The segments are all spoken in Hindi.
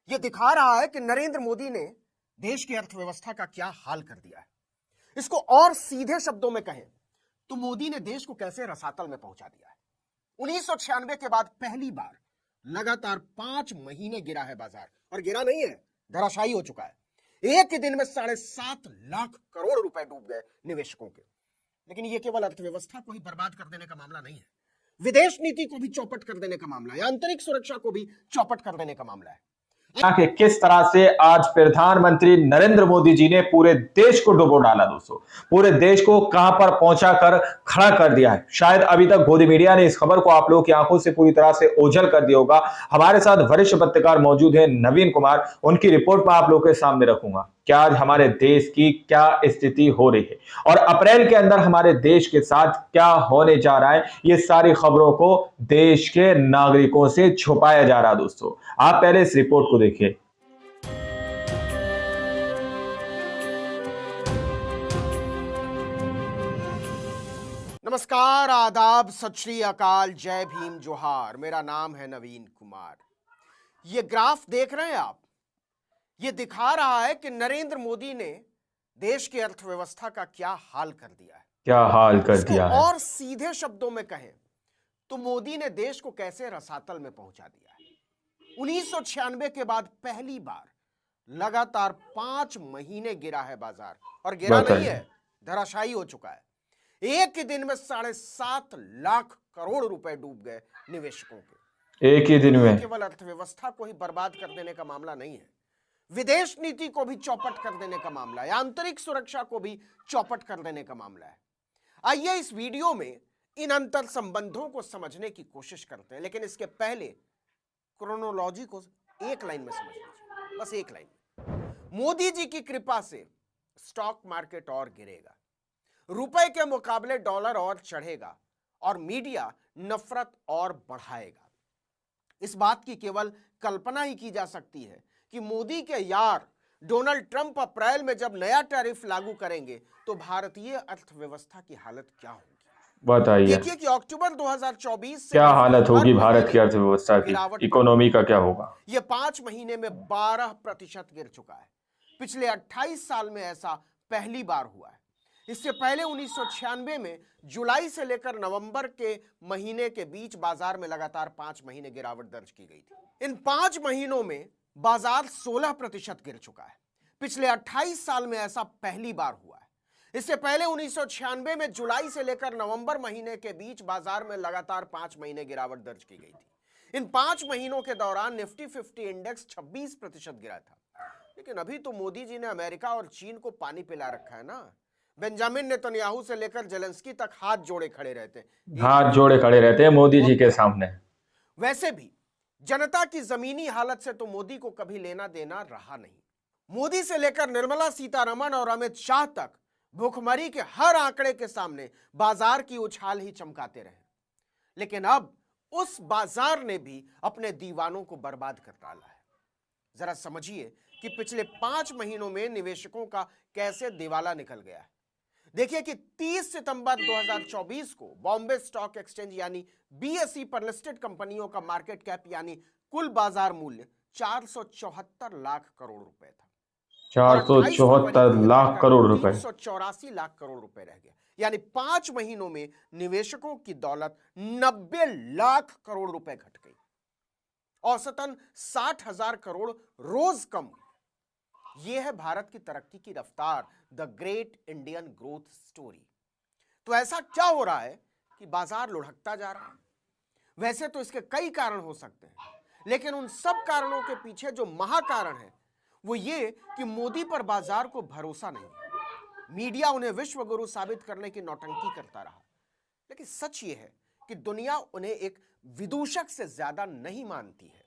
यह दिखा रहा है कि नरेंद्र मोदी ने देश की अर्थव्यवस्था का क्या हाल कर दिया है। इसको और सीधे शब्दों में कहें तो मोदी ने देश को कैसे रसातल में पहुंचा दिया है। 1996 के बाद पहली बार लगातार 5 महीने गिरा है बाजार, और गिरा नहीं है, धराशायी हो चुका है। एक ही दिन में 7.5 लाख करोड़ रुपए डूब गए निवेशकों के। लेकिन यह केवल अर्थव्यवस्था को ही बर्बाद कर देने का मामला नहीं है, विदेश नीति को भी चौपट कर देने का मामला है, आंतरिक सुरक्षा को भी चौपट कर देने का मामला है। कि किस तरह से आज प्रधानमंत्री नरेंद्र मोदी जी ने पूरे देश को डुबो डाला। दोस्तों, पूरे देश को कहां पर पहुंचाकर खड़ा कर दिया है। शायद अभी तक गोदी मीडिया ने इस खबर को आप लोगों की आंखों से पूरी तरह से ओझल कर दिया होगा। हमारे साथ वरिष्ठ पत्रकार मौजूद हैं नवीन कुमार, उनकी रिपोर्ट मैं आप लोगों के सामने रखूंगा कि आज हमारे देश की क्या स्थिति हो रही है और अप्रैल के अंदर हमारे देश के साथ क्या होने जा रहा है। ये सारी खबरों को देश के नागरिकों से छुपाया जा रहा है। दोस्तों, आप पहले इस रिपोर्ट को देखिए। नमस्कार, आदाब, सत श्री अकाल, जय भीम, जोहार। मेरा नाम है नवीन कुमार। ये ग्राफ देख रहे हैं आप, ये दिखा रहा है कि नरेंद्र मोदी ने देश की अर्थव्यवस्था का क्या हाल कर दिया है। क्या हाल कर दिया है। और सीधे शब्दों में कहें तो मोदी ने देश को कैसे रसातल में पहुंचा दिया है। 1996 के बाद पहली बार लगातार 5 महीने गिरा है बाजार, और गिरा नहीं है, धराशायी हो चुका है। एक ही दिन में 7.5 लाख करोड़ रुपए डूब गए निवेशकों के। एक ही दिन में। केवल अर्थव्यवस्था को ही बर्बाद कर देने का मामला नहीं है, विदेश नीति को भी चौपट कर देने का मामला है, आंतरिक सुरक्षा को भी चौपट कर देने का मामला है। आइए इस वीडियो में इन अंतर संबंधों को समझने की कोशिश करते हैं, लेकिन इसके पहले क्रोनोलॉजी को एक लाइन में समझ लीजिए, बस एक लाइन। मोदी जी की कृपा से स्टॉक मार्केट और गिरेगा, रुपए के मुकाबले डॉलर और चढ़ेगा, और मीडिया नफरत और बढ़ाएगा। इस बात की केवल कल्पना ही की जा सकती है कि मोदी के यार डोनाल्ड ट्रंप अप्रैल में जब नया टैरिफ लागू करेंगे तो भारतीय अर्थव्यवस्था की हालत क्या होगी। बताइए। देखिए कि अक्टूबर 2024 से क्या हालत होगी भारत की अर्थव्यवस्था की, इकोनॉमी का क्या होगा। यह 5 महीने में 12% गिर चुका है। पिछले 28 साल में ऐसा पहली बार हुआ है। इससे पहले 1996 में जुलाई से लेकर नवंबर के महीने के बीच बाजार में लगातार 5 महीने गिरावट दर्ज की गई थी। इन 5 महीनों में बाजार 16% गिर चुका है। पिछले 28 साल में ऐसा पहली बार हुआ है। इससे पहले 1996 में जुलाई से लेकर नवंबर महीने के बीच बाजार में लगातार 5 महीने गिरावट दर्ज की गई थी। इन 5 महीनों के दौरान निफ्टी 50 इंडेक्स 26% गिरा था। लेकिन अभी तो मोदी जी ने अमेरिका और चीन को पानी पिला रखा है ना। बेंजामिन नेतन्याहू से लेकर जेलेंस्की तक हाथ जोड़े खड़े रहते हैं मोदी जी के सामने। वैसे भी जनता की जमीनी हालत से तो मोदी को कभी लेना देना रहा नहीं। मोदी से लेकर निर्मला सीतारमण और अमित शाह तक भुखमरी के हर आंकड़े के सामने बाजार की उछाल ही चमकाते रहे। लेकिन अब उस बाजार ने भी अपने दीवानों को बर्बाद कर डाला है। जरा समझिए कि पिछले 5 महीनों में निवेशकों का कैसे दिवाला निकल गया है। देखिए कि 30 सितंबर 2024 को बॉम्बे स्टॉक एक्सचेंज यानी बीएसई पर लिस्टेड कंपनियों का मार्केट कैप यानी कुल बाजार मूल्य 474 लाख करोड़ रुपए था। 474 लाख करोड़ रुपए, 384 लाख करोड़ रुपए रह गया। यानी 5 महीनों में निवेशकों की दौलत 90 लाख करोड़ रुपए घट गई। औसतन 60,000 करोड़ रोज कम। यह है भारत की तरक्की की रफ्तार, the great Indian growth story. तो ऐसा क्या हो रहा है कि बाजार लुढ़कता जा रहा है। वैसे तो इसके कई कारण हो सकते हैं, लेकिन उन सब कारणों के पीछे जो महाकारण है वो ये कि मोदी पर बाजार को भरोसा नहीं है। मीडिया उन्हें विश्व गुरु साबित करने की नौटंकी करता रहा। लेकिन सच ये है कि दुनिया उन्हें एक विदूषक से ज्यादा नहीं मानती है,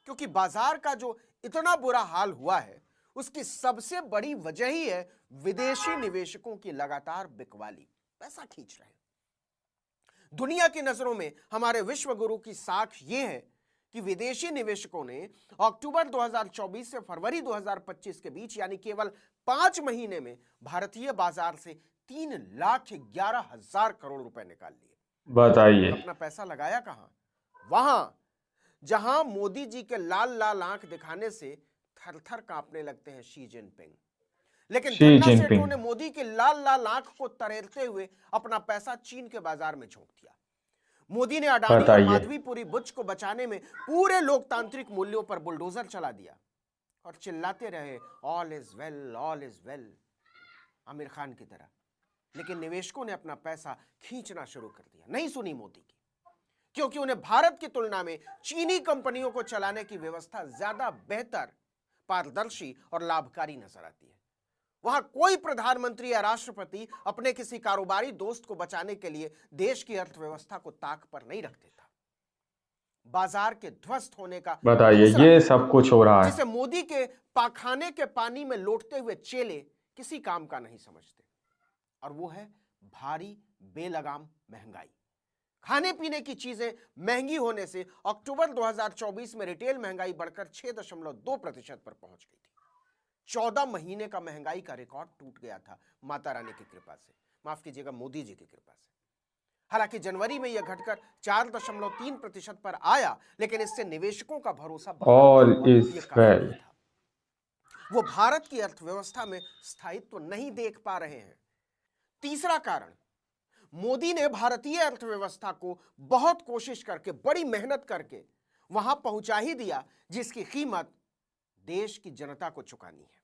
क्योंकि बाजार का जो इतना बुरा हाल हुआ है उसकी सबसे बड़ी वजह ही है विदेशी निवेशकों की लगातार बिकवाली, पैसा खींच रहे हैं। दुनिया की नजरों में हमारे विश्व गुरु की साख यह है कि विदेशी निवेशकों ने अक्टूबर 2024 से फरवरी 2025 के बीच यानी केवल 5 महीने में भारतीय बाजार से 3,11,000 करोड़ रुपए निकाल लिए। बताइए अपना पैसा लगाया कहां? वहां जहां मोदी जी के लाल लाल आंख दिखाने से थर थर कांपने लगते हैं शी जिनपिंग। लेकिन शी धन्ना सेठों जिनपिंग। ने मोदी की लाल लाल आंख को तरेरते हुए अपना पैसा चीन के बाजार में झोंक दिया। मोदी ने अडानी और बताइए। माधवीपुरी बुच को बचाने में पूरे लोकतांत्रिक मूल्यों पर बुलडोजर चला दिया और चिल्लाते रहे all is well, all is well, Aamir Khan की तरह। लेकिन निवेशकों ने अपना पैसा खींचना शुरू कर दिया। नहीं सुनी मोदी की, क्योंकि उन्हें भारत की तुलना में चीनी कंपनियों को चलाने की व्यवस्था ज्यादा बेहतर, पारदर्शी और लाभकारी नजर आती है। वहां कोई प्रधानमंत्री या राष्ट्रपति अपने किसी कारोबारी दोस्त को बचाने के लिए देश की अर्थव्यवस्था को ताक पर नहीं रख देता। बाजार के ध्वस्त होने का बताइए, दूसरा ये कारण, सब कुछ हो रहा है। जिसे मोदी के पाखाने के पानी में लौटते हुए चेले किसी काम का नहीं समझते, और वो है भारी बेलगाम महंगाई। खाने पीने की चीजें महंगी होने से अक्टूबर 2024 में रिटेल महंगाई बढ़कर 6.2% पर पहुंच गई थी। 14 महीने का महंगाई का रिकॉर्ड टूट गया था माता रानी की कृपा से, माफ कीजिएगा मोदी जी की कृपा से। हालांकि जनवरी में यह घटकर 4.3% पर आया, लेकिन इससे निवेशकों का भरोसा ऑल हुआ, इज यह काफी वेल। नहीं था। वो भारत की अर्थव्यवस्था में स्थायित्व नहीं देख पा रहे हैं। तीसरा कारण, मोदी ने भारतीय अर्थव्यवस्था को बहुत कोशिश करके, बड़ी मेहनत करके वहां पहुंचा ही दिया जिसकी कीमत देश की जनता को चुकानी है।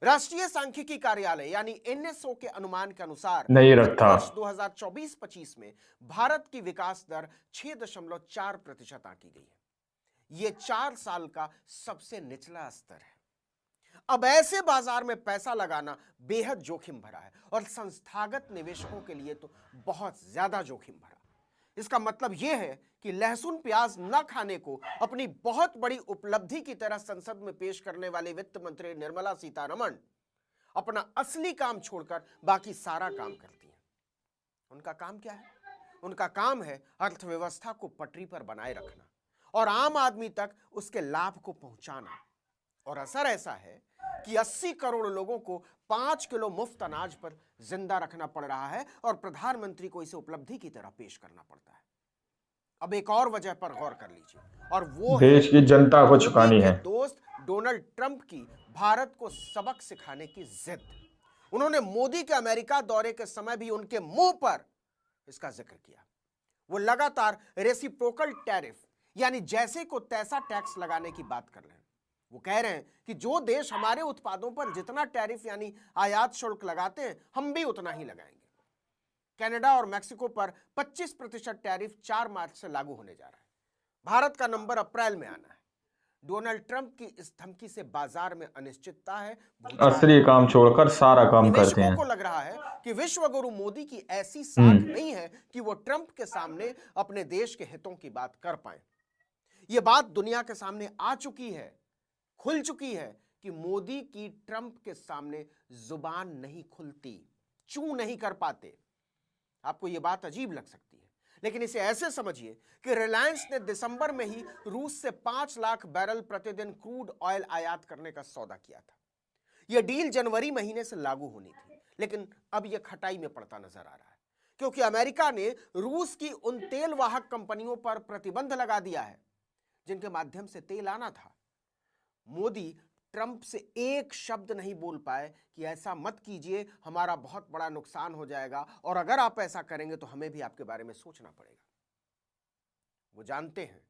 राष्ट्रीय सांख्यिकी कार्यालय यानी एनएसओ के अनुमान के अनुसार नहीं वित्त रखा। वर्ष 2024-25 में भारत की विकास दर 6.4% आंकी गई है। यह 4 साल का सबसे निचला स्तर है। अब ऐसे बाजार में पैसा लगाना बेहद जोखिम भरा है और संस्थागत निवेशकों के लिए तो बहुत ज्यादा जोखिम भरा। इसका मतलब यह है कि लहसुन प्याज न खाने को अपनी बहुत बड़ी उपलब्धि की तरह संसद में पेश करने वाले वित्त मंत्री निर्मला सीतारमण अपना असली काम छोड़कर बाकी सारा काम करती हैं। उनका काम क्या है? उनका काम है अर्थव्यवस्था को पटरी पर बनाए रखना और आम आदमी तक उसके लाभ को पहुंचाना। और असर ऐसा है कि 80 करोड़ लोगों को 5 किलो मुफ्त अनाज पर जिंदा रखना पड़ रहा है और प्रधानमंत्री को इसे उपलब्धि की तरह पेश करना पड़ता है। अब एक और वजह पर गौर कर लीजिए, और वो है देश की जनता को मोदी चुकानी के है। दोस्त डोनाल्ड ट्रंप की भारत को सबक सिखाने की जिद। उन्होंने मोदी के अमेरिका दौरे के समय भी उनके मुंह पर इसका जिक्र किया। वो लगातार रेसिप्रोकल टैरिफ यानी जैसे को तैसा टैक्स लगाने की बात कर रहे हैं। वो कह रहे हैं कि जो देश हमारे उत्पादों पर जितना टैरिफ यानी आयात शुल्क लगाते हैं, हम भी उतना ही लगाएंगे। कनाडा और मैक्सिको पर 25% टैरिफ 4 मार्च से लागू होने जा रहा है। भारत का नंबर अप्रैल में आना है। डोनाल्ड ट्रंप की इस धमकी से बाजार में अनिश्चितता है, भूचाल असली है। काम छोड़कर सारा काम करते निवेशकों हैं। को लग रहा है कि विश्व गुरु मोदी की ऐसी साख नहीं है कि वो ट्रंप के सामने अपने देश के हितों की बात कर पाए। ये बात दुनिया के सामने आ चुकी है, खुल चुकी है कि मोदी की ट्रंप के सामने जुबान नहीं खुलती, चू नहीं कर पाते। आपको यह बात अजीब लग सकती है, लेकिन इसे ऐसे समझिए कि रिलायंस ने दिसंबर में ही रूस से 5 लाख बैरल प्रतिदिन क्रूड ऑयल आयात करने का सौदा किया था। यह डील जनवरी महीने से लागू होनी थी, लेकिन अब यह खटाई में पड़ता नजर आ रहा है, क्योंकि अमेरिका ने रूस की उन तेल वाहक कंपनियों पर प्रतिबंध लगा दिया है जिनके माध्यम से तेल आना था। मोदी ट्रंप से एक शब्द नहीं बोल पाए कि ऐसा मत कीजिए, हमारा बहुत बड़ा नुकसान हो जाएगा, और अगर आप ऐसा करेंगे तो हमें भी आपके बारे में सोचना पड़ेगा। वो जानते हैं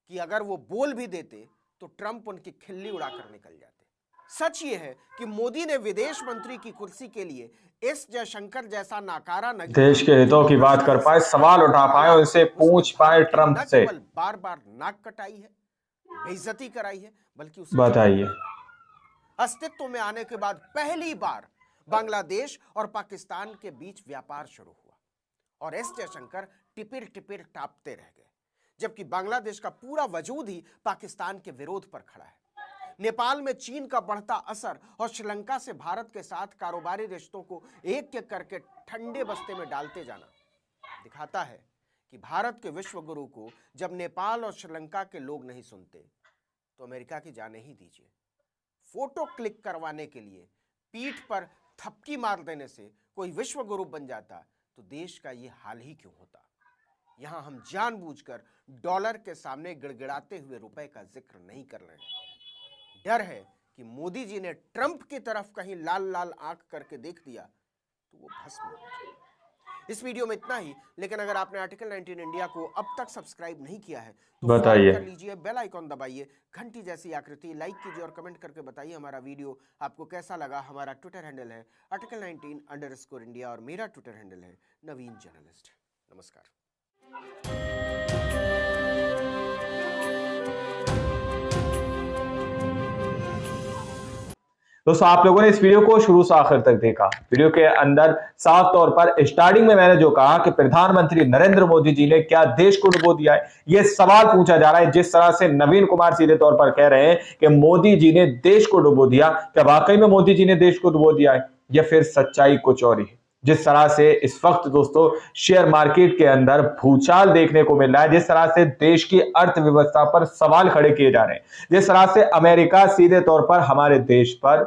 कि अगर वो बोल भी देते तो ट्रंप उनकी खिल्ली उड़ाकर निकल जाते। सच ये है कि मोदी ने विदेश मंत्री की कुर्सी के लिए एस जयशंकर जैसा नाकारा नगीना देश के हितों की बात कर पाए, सवाल उठा पाए, उनसे पूछ पाए ट्रंप न से। केवल बार बार नाक कटाई है, बेइज्जती कराई है, बल्कि उसे बताइए। अस्तित्व में आने के बाद पहली बार बांग्लादेश और पाकिस्तान के बीच व्यापार शुरू हुआ और एस जयशंकर टिपिर टिपिर टापते रह गए, जबकि बांग्लादेश का पूरा वजूद ही पाकिस्तान के विरोध पर खड़ा है। नेपाल में चीन का बढ़ता असर और श्रीलंका से भारत के साथ कारोबारी रिश्तों को एक एक करके ठंडे बस्ते में डालते जाना दिखाता है कि भारत के विश्व गुरु को जब नेपाल और श्रीलंका के लोग नहीं सुनते तो अमेरिका की जाने ही दीजिए। फोटो क्लिक करवाने के लिए पीठ पर थपकी मार देने से कोई विश्व गुरु बन जाता तो देश का ये हाल ही क्यों होता। यहां हम जानबूझकर डॉलर के सामने गिड़गिड़ाते हुए रुपए का जिक्र नहीं कर रहे हैं। डर है कि मोदी जी ने ट्रंप की तरफ कहीं लाल लाल आंख करके देख दिया तो वो भस्म हो जाए। इस वीडियो में इतना ही, लेकिन अगर आपने आर्टिकल 19 इंडिया को अब तक सब्सक्राइब नहीं किया है तो बताइए, कर लीजिए, बेल आइकॉन दबाइए, घंटी जैसी आकृति लाइक कीजिए और कमेंट करके बताइए हमारा वीडियो आपको कैसा लगा। हमारा ट्विटर हैंडल है article19_India और मेरा ट्विटर हैंडल है नवीन जर्नलिस्ट। नमस्कार। दोस्तों आप लोगों ने इस वीडियो को शुरू से आखिर तक देखा। वीडियो के अंदर साफ तौर पर स्टार्टिंग में मैंने जो कहा कि प्रधानमंत्री नरेंद्र मोदी जी ने क्या देश को डुबो दिया है, यह सवाल पूछा जा रहा है। जिस तरह से नवीन कुमार सीधे तौर पर कह रहे हैं कि मोदी जी ने देश को डुबो दिया, क्या वाकई में मोदी जी ने देश को डुबो दिया है या फिर सच्चाई कुछ और ही है? जिस तरह से इस वक्त दोस्तों शेयर मार्केट के अंदर भूचाल देखने को मिल रहा है, जिस तरह से देश की अर्थव्यवस्था पर सवाल खड़े किए जा रहे हैं, जिस तरह से अमेरिका सीधे तौर पर हमारे देश पर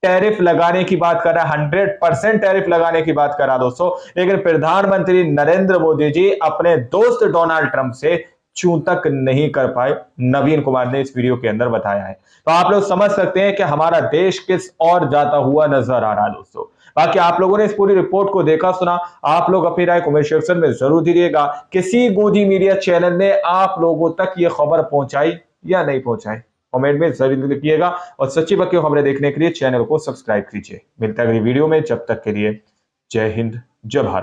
टैरिफ लगाने की बात कर रहा है, 100% टैरिफ लगाने की बात कर रहा है दोस्तों, लेकिन प्रधानमंत्री नरेंद्र मोदी जी अपने दोस्त डोनाल्ड ट्रंप से चूं तक नहीं कर पाए। नवीन कुमार ने इस वीडियो के अंदर बताया है। तो आप लोग समझ सकते हैं कि हमारा देश किस और जाता हुआ नजर आ रहा है दोस्तों। बाकी आप लोगों ने इस पूरी रिपोर्ट को देखा सुना, आप लोग अपनी राय कमेंट सेक्शन में जरूर दीजिएगा। किसी गोदी मीडिया चैनल ने आप लोगों तक ये खबर पहुंचाई या नहीं पहुंचाई, कमेंट में जरूर लिखिएगा और सच्ची बक्की खबरें देखने के लिए चैनल को सब्सक्राइब कीजिए। मिलता है अगली वीडियो में, जब तक के लिए जय हिंद, जय भारत।